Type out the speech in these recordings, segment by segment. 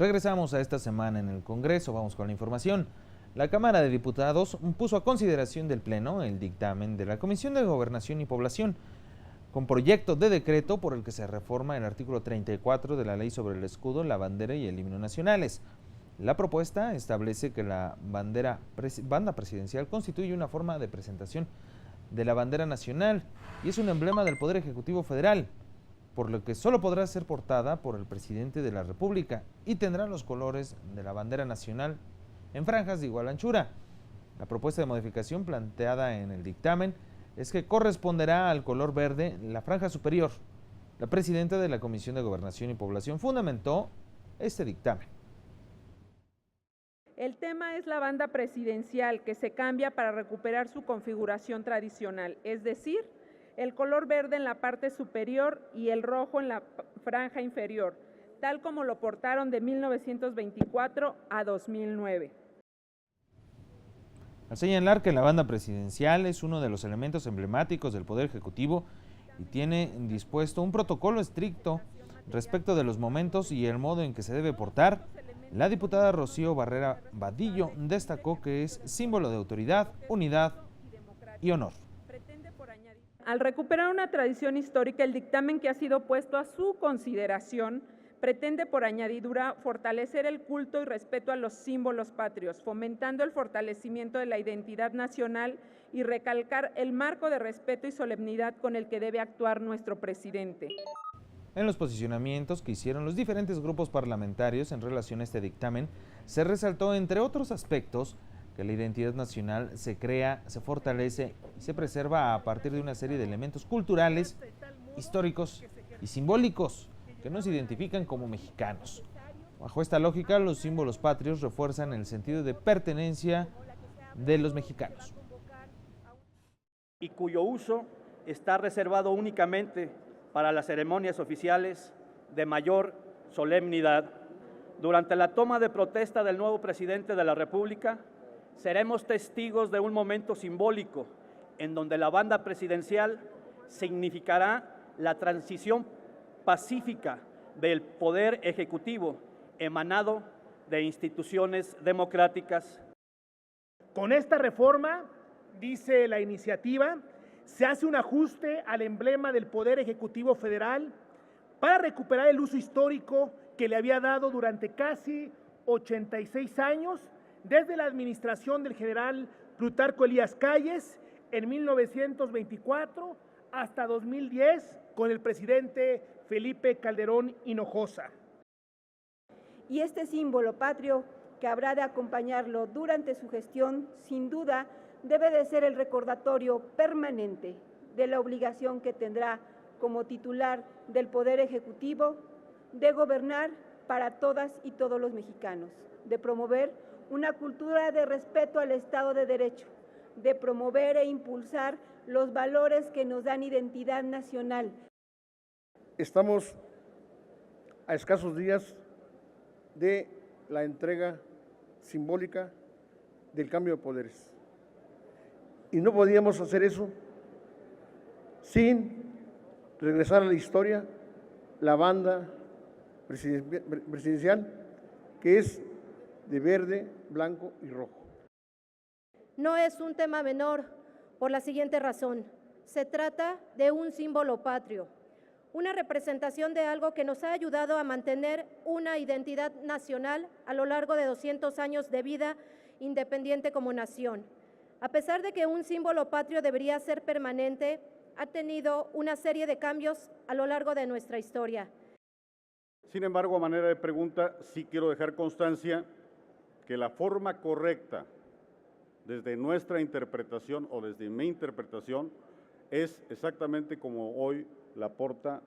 Regresamos a esta semana en el Congreso, vamos con la información. La Cámara de Diputados puso a consideración del Pleno el dictamen de la Comisión de Gobernación y Población, con proyecto de decreto por el que se reforma el artículo 34 de la Ley sobre el escudo, la bandera y el himno nacionales. La propuesta establece que la banda presidencial constituye una forma de presentación de la bandera nacional y es un emblema del Poder Ejecutivo Federal, por lo que solo podrá ser portada por el presidente de la República y tendrá los colores de la bandera nacional en franjas de igual anchura. La propuesta de modificación planteada en el dictamen es que corresponderá al color verde la franja superior. La presidenta de la Comisión de Gobernación y Población fundamentó este dictamen. El tema es la banda presidencial, que se cambia para recuperar su configuración tradicional, es decir, el color verde en la parte superior y el rojo en la franja inferior, tal como lo portaron de 1924 a 2009. Al señalar que la banda presidencial es uno de los elementos emblemáticos del Poder Ejecutivo y tiene dispuesto un protocolo estricto respecto de los momentos y el modo en que se debe portar, la diputada Rocío Barrera Vadillo destacó que es símbolo de autoridad, unidad y honor. Al recuperar una tradición histórica, el dictamen que ha sido puesto a su consideración pretende por añadidura fortalecer el culto y respeto a los símbolos patrios, fomentando el fortalecimiento de la identidad nacional y recalcar el marco de respeto y solemnidad con el que debe actuar nuestro presidente. En los posicionamientos que hicieron los diferentes grupos parlamentarios en relación a este dictamen, se resaltó, entre otros aspectos, que la identidad nacional se crea, se fortalece y se preserva a partir de una serie de elementos culturales, históricos y simbólicos que nos identifican como mexicanos. Bajo esta lógica, los símbolos patrios refuerzan el sentido de pertenencia de los mexicanos. Y cuyo uso está reservado únicamente para las ceremonias oficiales de mayor solemnidad. Durante la toma de protesta del nuevo presidente de la República, seremos testigos de un momento simbólico en donde la banda presidencial significará la transición pacífica del Poder Ejecutivo emanado de instituciones democráticas. Con esta reforma, dice la iniciativa, se hace un ajuste al emblema del Poder Ejecutivo Federal para recuperar el uso histórico que le había dado durante casi 86 años, desde la administración del general Plutarco Elías Calles en 1924 hasta 2010 con el presidente Felipe Calderón Hinojosa. Y este símbolo patrio que habrá de acompañarlo durante su gestión, sin duda, debe de ser el recordatorio permanente de la obligación que tendrá como titular del Poder Ejecutivo de gobernar para todas y todos los mexicanos, de promover una cultura de respeto al Estado de Derecho, de promover e impulsar los valores que nos dan identidad nacional. Estamos a escasos días de la entrega simbólica del cambio de poderes. Y no podíamos hacer eso sin regresar a la historia, la banda presidencial, que es de verde, blanco y rojo. No es un tema menor por la siguiente razón. Se trata de un símbolo patrio, una representación de algo que nos ha ayudado a mantener una identidad nacional a lo largo de 200 años de vida independiente como nación. A pesar de que un símbolo patrio debería ser permanente, ha tenido una serie de cambios a lo largo de nuestra historia. Sin embargo, a manera de pregunta, sí quiero dejar constancia que la forma correcta, desde nuestra interpretación o desde mi interpretación, es exactamente como hoy la porta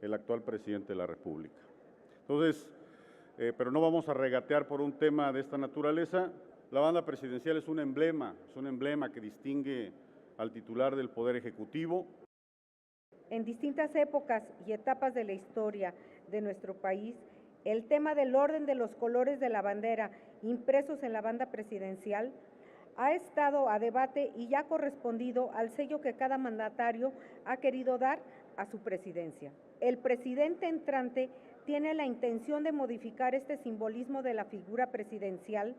el actual presidente de la República. Entonces, pero no vamos a regatear por un tema de esta naturaleza. La banda presidencial es un emblema que distingue al titular del Poder Ejecutivo. En distintas épocas y etapas de la historia de nuestro país, el tema del orden de los colores de la bandera impresos en la banda presidencial ha estado a debate y ya ha correspondido al sello que cada mandatario ha querido dar a su presidencia. El presidente entrante tiene la intención de modificar este simbolismo de la figura presidencial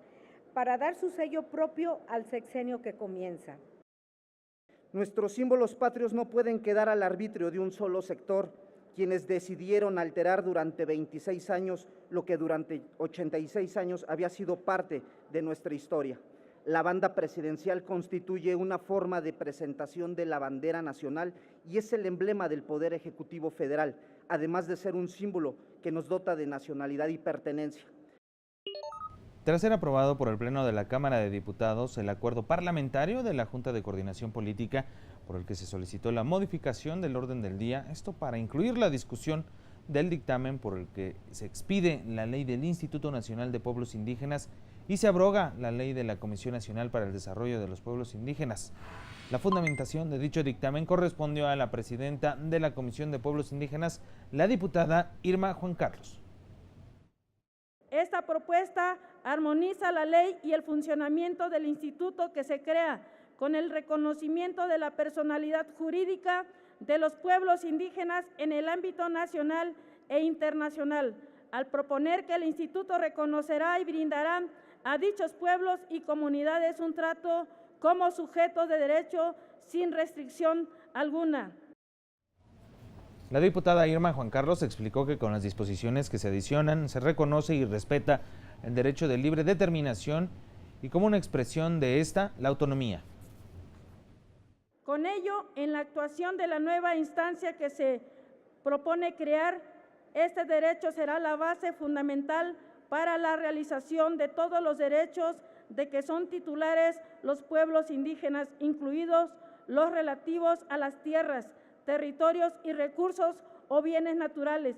para dar su sello propio al sexenio que comienza. Nuestros símbolos patrios no pueden quedar al arbitrio de un solo sector, quienes decidieron alterar durante 26 años lo que durante 86 años había sido parte de nuestra historia. La banda presidencial constituye una forma de presentación de la bandera nacional y es el emblema del Poder Ejecutivo Federal, además de ser un símbolo que nos dota de nacionalidad y pertenencia. Tras ser aprobado por el Pleno de la Cámara de Diputados el acuerdo parlamentario de la Junta de Coordinación Política por el que se solicitó la modificación del orden del día, esto para incluir la discusión del dictamen por el que se expide la ley del Instituto Nacional de Pueblos Indígenas y se abroga la ley de la Comisión Nacional para el Desarrollo de los Pueblos Indígenas. La fundamentación de dicho dictamen correspondió a la presidenta de la Comisión de Pueblos Indígenas, la diputada Irma Juan Carlos. Esta propuesta armoniza la ley y el funcionamiento del instituto que se crea con el reconocimiento de la personalidad jurídica de los pueblos indígenas en el ámbito nacional e internacional, al proponer que el instituto reconocerá y brindará a dichos pueblos y comunidades un trato como sujetos de derecho sin restricción alguna. La diputada Irma Juan Carlos explicó que con las disposiciones que se adicionan se reconoce y respeta el derecho de libre determinación y como una expresión de esta, la autonomía. Con ello, en la actuación de la nueva instancia que se propone crear, este derecho será la base fundamental para la realización de todos los derechos de que son titulares los pueblos indígenas, incluidos los relativos a las tierras, territorios y recursos o bienes naturales.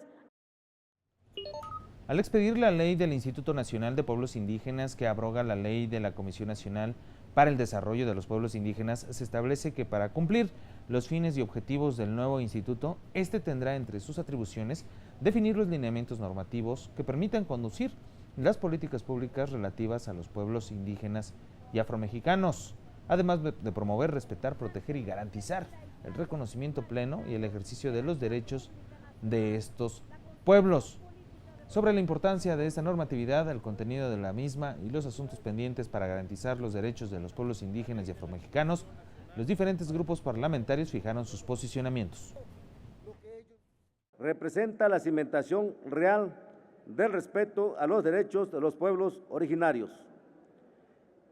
Al expedir la ley del Instituto Nacional de Pueblos Indígenas que abroga la ley de la Comisión Nacional para el Desarrollo de los Pueblos Indígenas, se establece que para cumplir los fines y objetivos del nuevo instituto, este tendrá entre sus atribuciones definir los lineamientos normativos que permitan conducir las políticas públicas relativas a los pueblos indígenas y afromexicanos, además de promover, respetar, proteger y garantizar el reconocimiento pleno y el ejercicio de los derechos de estos pueblos. Sobre la importancia de esta normatividad, el contenido de la misma y los asuntos pendientes para garantizar los derechos de los pueblos indígenas y afromexicanos, los diferentes grupos parlamentarios fijaron sus posicionamientos. Representa la cimentación real del respeto a los derechos de los pueblos originarios,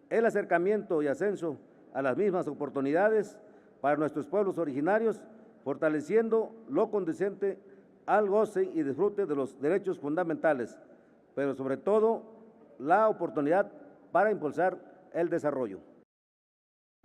el acercamiento y ascenso a las mismas oportunidades para nuestros pueblos originarios, fortaleciendo lo conducente al goce y disfrute de los derechos fundamentales, pero sobre todo la oportunidad para impulsar el desarrollo.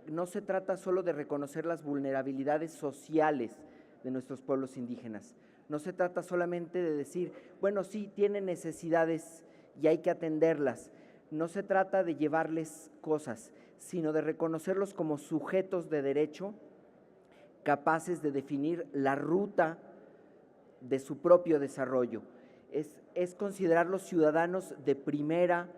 No se trata solo de reconocer las vulnerabilidades sociales de nuestros pueblos indígenas. No se trata solamente de decir, bueno, sí, tienen necesidades y hay que atenderlas. No se trata de llevarles cosas, sino de reconocerlos como sujetos de derecho, capaces de definir la ruta de su propio desarrollo. Es considerarlos ciudadanos de primera.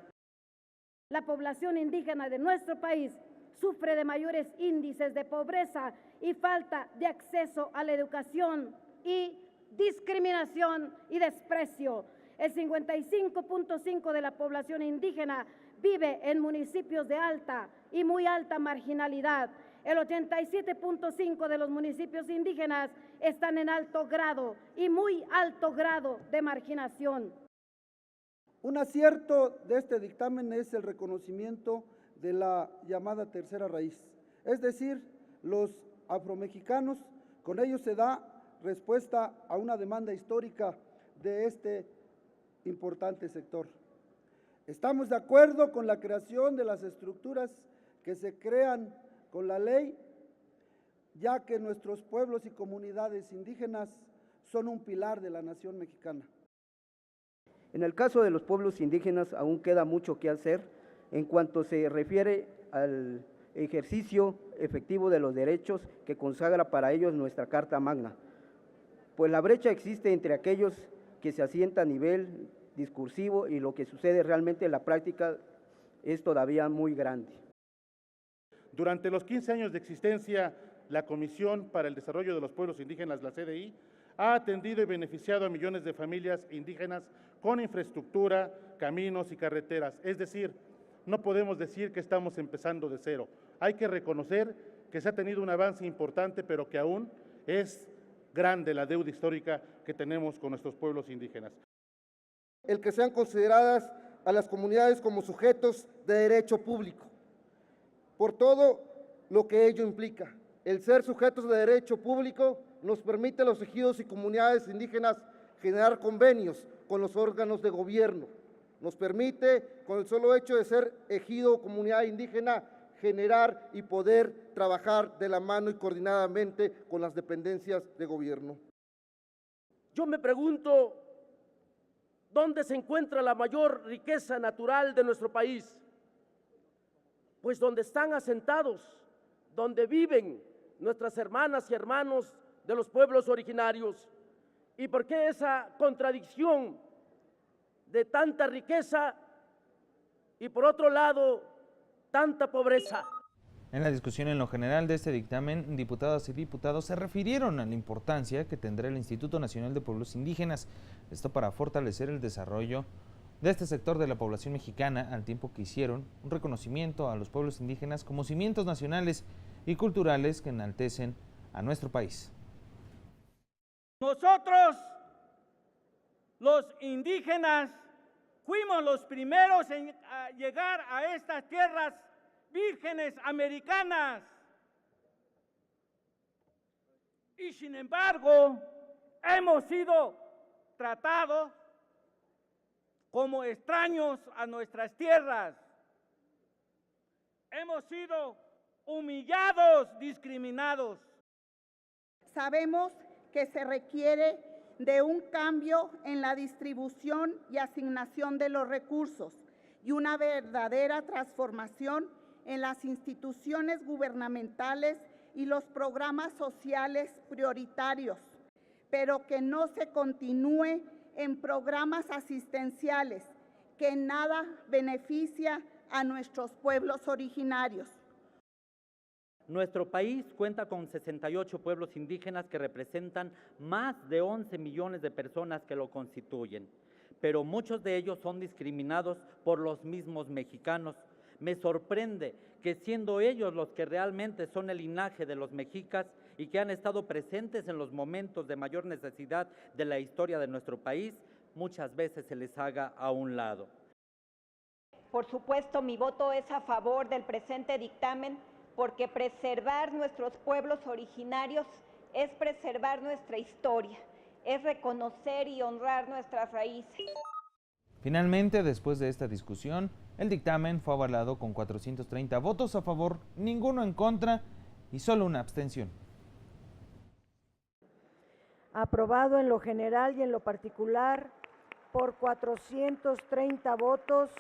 La población indígena de nuestro país sufre de mayores índices de pobreza y falta de acceso a la educación y discriminación y desprecio. El 55.5% de la población indígena vive en municipios de alta y muy alta marginalidad. El 87.5% de los municipios indígenas están en alto grado y muy alto grado de marginación. Un acierto de este dictamen es el reconocimiento de la llamada tercera raíz, es decir, los afromexicanos. Con ello se da respuesta a una demanda histórica de este importante sector. Estamos de acuerdo con la creación de las estructuras que se crean con la ley, ya que nuestros pueblos y comunidades indígenas son un pilar de la nación mexicana. En el caso de los pueblos indígenas aún queda mucho que hacer en cuanto se refiere al ejercicio efectivo de los derechos que consagra para ellos nuestra Carta Magna, pues la brecha existe entre aquellos que se asienta a nivel discursivo y lo que sucede realmente en la práctica es todavía muy grande. Durante los 15 años de existencia la Comisión para el Desarrollo de los Pueblos Indígenas, la CDI, ha atendido y beneficiado a millones de familias indígenas con infraestructura, caminos y carreteras. Es decir, no podemos decir que estamos empezando de cero. Hay que reconocer que se ha tenido un avance importante, pero que aún es grande la deuda histórica que tenemos con nuestros pueblos indígenas. El que sean consideradas a las comunidades como sujetos de derecho público, por todo lo que ello implica. El ser sujetos de derecho público nos permite a los ejidos y comunidades indígenas generar convenios con los órganos de gobierno. Nos permite, con el solo hecho de ser ejido o comunidad indígena, generar y poder trabajar de la mano y coordinadamente con las dependencias de gobierno. Yo me pregunto, ¿dónde se encuentra la mayor riqueza natural de nuestro país? Pues donde están asentados, donde viven nuestras hermanas y hermanos de los pueblos originarios. ¿Y por qué esa contradicción de tanta riqueza y por otro lado tanta pobreza? En la discusión en lo general de este dictamen, diputadas y diputados se refirieron a la importancia que tendrá el Instituto Nacional de Pueblos Indígenas, esto para fortalecer el desarrollo de este sector de la población mexicana, al tiempo que hicieron un reconocimiento a los pueblos indígenas como cimientos nacionales y culturales que enaltecen a nuestro país. Nosotros, los indígenas, fuimos los primeros en llegar a estas tierras vírgenes americanas. Y sin embargo, hemos sido tratados como extraños a nuestras tierras. Hemos sido humillados, discriminados. Sabemos que se requiere de un cambio en la distribución y asignación de los recursos y una verdadera transformación en las instituciones gubernamentales y los programas sociales prioritarios, pero que no se continúe en programas asistenciales que en nada beneficia a nuestros pueblos originarios. Nuestro país cuenta con 68 pueblos indígenas que representan más de 11 millones de personas que lo constituyen, pero muchos de ellos son discriminados por los mismos mexicanos. Me sorprende que siendo ellos los que realmente son el linaje de los mexicas y que han estado presentes en los momentos de mayor necesidad de la historia de nuestro país, muchas veces se les haga a un lado. Por supuesto, mi voto es a favor del presente dictamen, porque preservar nuestros pueblos originarios es preservar nuestra historia, es reconocer y honrar nuestras raíces. Finalmente, después de esta discusión, el dictamen fue avalado con 430 votos a favor, ninguno en contra y solo una abstención. Aprobado en lo general y en lo particular por 430 votos,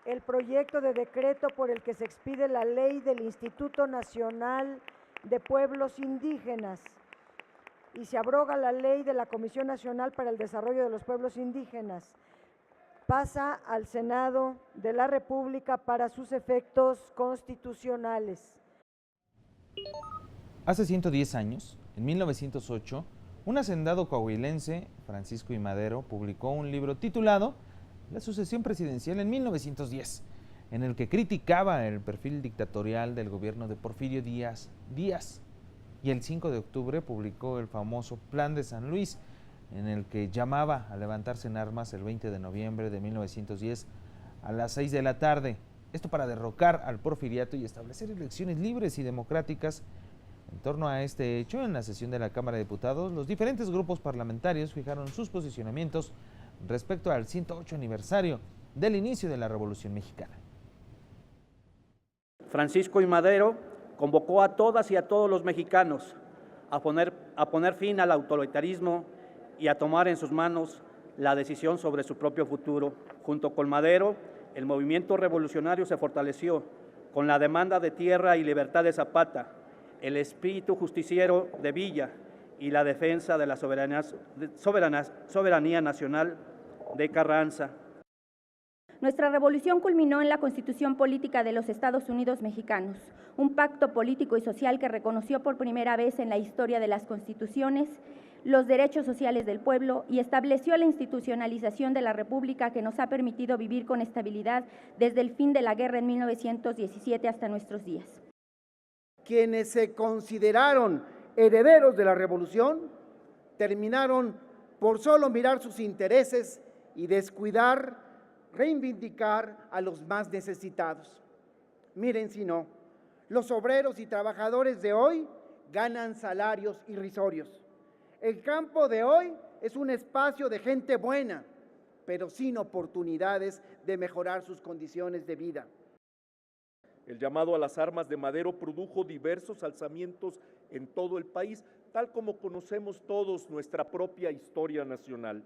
el proyecto de decreto por el que se expide la ley del Instituto Nacional de Pueblos Indígenas y se abroga la ley de la Comisión Nacional para el Desarrollo de los Pueblos Indígenas, pasa al Senado de la República para sus efectos constitucionales. Hace 110 años, en 1908, un hacendado coahuilense, Francisco I. Madero, publicó un libro titulado La sucesión presidencial en 1910, en el que criticaba el perfil dictatorial del gobierno de Porfirio Díaz, y el 5 de octubre publicó el famoso Plan de San Luis, en el que llamaba a levantarse en armas el 20 de noviembre de 1910 a las 6 de la tarde, esto para derrocar al porfiriato y establecer elecciones libres y democráticas. En torno a este hecho, en la sesión de la Cámara de Diputados, los diferentes grupos parlamentarios fijaron sus posicionamientos respecto al 108 aniversario del inicio de la Revolución Mexicana. Francisco I. Madero convocó a todas y a todos los mexicanos a poner fin al autoritarismo y a tomar en sus manos la decisión sobre su propio futuro. Junto con Madero, el movimiento revolucionario se fortaleció con la demanda de tierra y libertad de Zapata, el espíritu justiciero de Villa y la defensa de la soberanía nacional de Carranza. Nuestra revolución culminó en la Constitución Política de los Estados Unidos Mexicanos, un pacto político y social que reconoció por primera vez en la historia de las constituciones los derechos sociales del pueblo y estableció la institucionalización de la República que nos ha permitido vivir con estabilidad desde el fin de la guerra en 1917 hasta nuestros días. Quienes se consideraron herederos de la revolución terminaron por solo mirar sus intereses y descuidar, reivindicar a los más necesitados. Miren si no, los obreros y trabajadores de hoy ganan salarios irrisorios. El campo de hoy es un espacio de gente buena, pero sin oportunidades de mejorar sus condiciones de vida. El llamado a las armas de Madero produjo diversos alzamientos en todo el país, tal como conocemos todos nuestra propia historia nacional.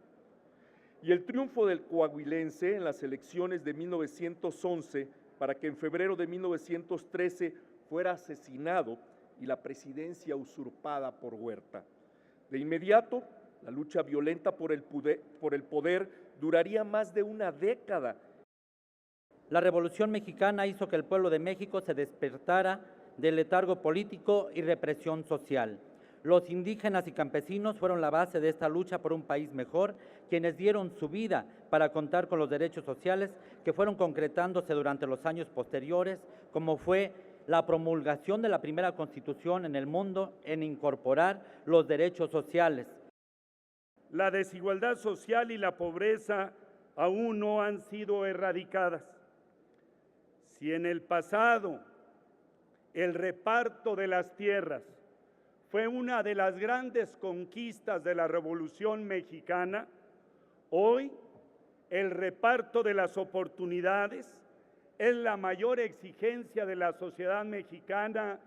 Y el triunfo del coahuilense en las elecciones de 1911, para que en febrero de 1913 fuera asesinado y la presidencia usurpada por Huerta. De inmediato, la lucha violenta por el poder duraría más de una década. La Revolución Mexicana hizo que el pueblo de México se despertara del letargo político y represión social. Los indígenas y campesinos fueron la base de esta lucha por un país mejor, quienes dieron su vida para contar con los derechos sociales que fueron concretándose durante los años posteriores, como fue la promulgación de la primera Constitución en el mundo en incorporar los derechos sociales. La desigualdad social y la pobreza aún no han sido erradicadas. Si en el pasado el reparto de las tierras fue una de las grandes conquistas de la Revolución Mexicana, hoy el reparto de las oportunidades es la mayor exigencia de la sociedad mexicana.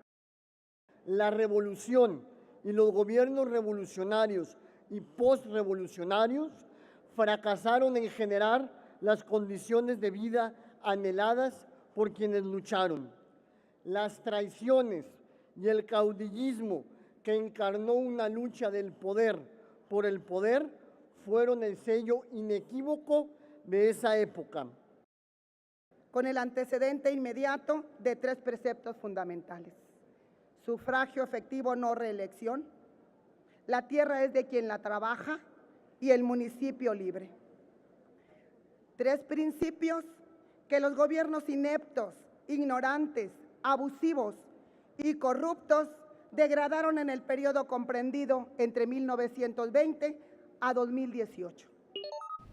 La revolución y los gobiernos revolucionarios y postrevolucionarios fracasaron en generar las condiciones de vida anheladas por quienes lucharon. Las traiciones y el caudillismo que encarnó una lucha del poder por el poder fueron el sello inequívoco de esa época. Con el antecedente inmediato de 3 preceptos fundamentales: sufragio efectivo, no reelección, la tierra es de quien la trabaja y el municipio libre. 3 principios que los gobiernos ineptos, ignorantes, abusivos y corruptos degradaron en el periodo comprendido entre 1920 a 2018.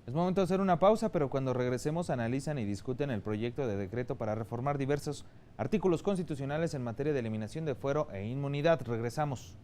Es momento de hacer una pausa, pero cuando regresemos analizan y discuten el proyecto de decreto para reformar diversos artículos constitucionales en materia de eliminación de fuero e inmunidad. Regresamos.